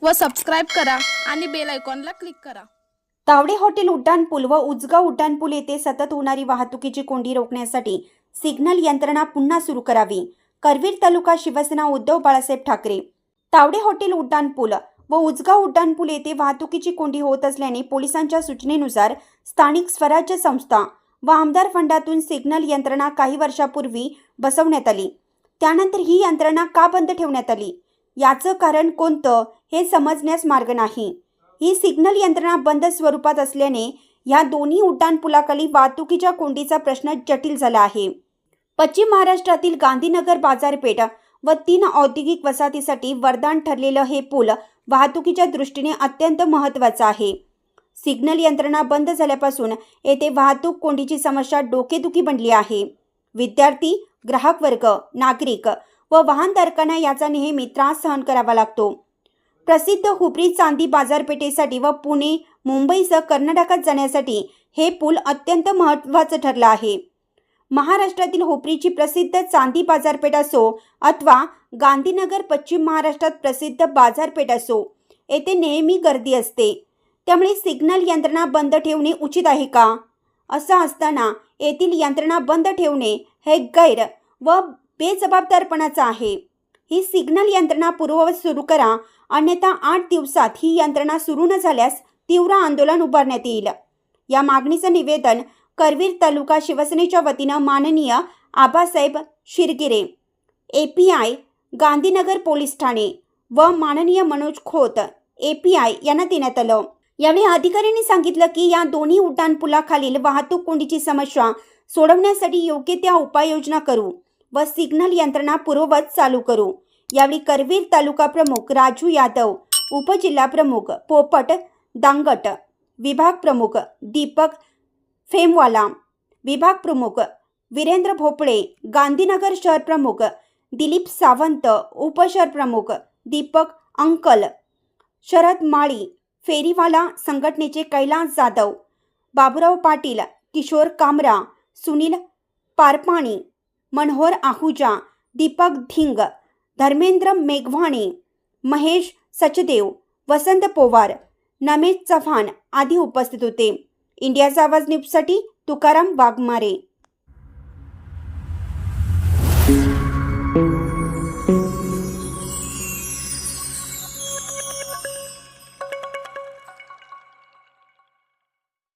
व सबस्क्राईब करा आणि बेल आयकॉनला क्लिक करा। तावडे हॉटेल उड्डाणपूल व उजगाव उड्डाणपूल येथे सतत होणारी वाहतुकीची कोंडी रोखण्यासाठी सिग्नल यंत्रणा पुन्हा सुरू करावी। करवीर तालुका शिवसेना उद्धव बाळासाहेब ठाकरे। तावडे हॉटेल उड्डाणपूल व उजगाव उड्डाणपूल येथे वाहतुकीची कोंडी होत असल्याने पोलिसांच्या सूचनेनुसार स्थानिक स्वराज्य संस्था व आमदार फंडातून सिग्नल यंत्रणा काही वर्षापूर्वी बसवण्यात आली। त्यानंतर ही यंत्रणा का बंद ठेवण्यात आली याचं कारण कोणतं हे समजण्यास मार्ग नाही। ही सिग्नल यंत्रणा बंद स्वरूपात असल्याने या दोन्ही उड्डाणपुलाखाली वाहतुकीच्या कोंडीचा प्रश्न जटिल झाला आहे। पश्चिम महाराष्ट्रातील गांधीनगर बाजारपेठ व 3 औद्योगिक वसाहतीसाठी वरदान ठरलेलं हे पूल वाहतुकीच्या दृष्टीने अत्यंत महत्त्वाचं आहे। सिग्नल यंत्रणा बंद झाल्यापासून येथे वाहतूक कोंडीची समस्या डोकेदुखी बनली आहे। विद्यार्थी, ग्राहक वर्ग, नागरिक व वाहनधारकांना याचा नेहमी त्रास सहन करावा लागतो। प्रसिद्ध हुपरी चांदी बाजारपेठेसाठी व पुणे, मुंबईसह कर्नाटकात जाण्यासाठी हे पूल अत्यंत महत्त्वाचं ठरलं आहे। महाराष्ट्रातील हुपरीची प्रसिद्ध चांदी बाजारपेठ असो अथवा गांधीनगर पश्चिम महाराष्ट्रात प्रसिद्ध बाजारपेठ असो, येथे नेहमी गर्दी असते। त्यामुळे सिग्नल यंत्रणा बंद ठेवणे उचित आहे का? असं असताना येथील यंत्रणा बंद ठेवणे हे गैर व बेजबाबदारपणाचं आहे। ही सिग्नल यंत्रणा पूर्ववत सुरू करा, अन्यथा 8 दिवसात ही यंत्रणा सुरू न झाल्यास तीव्र आंदोलन उभारण्यात येईल। या मागणीचं निवेदन करवीर तालुका शिवसेनेच्या वतीनं माननीय आबासाहेब शिरगिरे, API गांधीनगर पोलीस ठाणे व माननीय मनोज खोत, API यांना देण्यात आलं। यावेळी अधिकाऱ्यांनी सांगितलं की या दोन्ही उड्डाणपुलाखालील वाहतूक कोंडीची समस्या सोडवण्यासाठी योग्य त्या उपाययोजना करू व सिग्नल यंत्रणा पूर्ववत चालू करू। यावेळी करवीर तालुका प्रमुख राजू यादव, उपजिल्हा प्रमुख पोपट दांगट, विभाग प्रमुख दीपक फेमवाला, विभाग प्रमुख वीरेंद्र भोपळे, गांधीनगर शहर प्रमुख दिलीप सावंत, उपशहर प्रमुख दीपक अंकल, शरद माळी, फेरीवाला संघटनेचे कैलास जाधव, बाबूराव पाटील, किशोर कामरा, सुनील पारपाणी, मनोहर आहुजा, दीपक धिंग, धर्मेंद्र मेघवाणे, महेश सचदेव, वसंत पोवार, नमेश चव्हाण आदी उपस्थित होते। इंडियाचा आवाज न्यूजसाठी तुकाराम वाघमारे।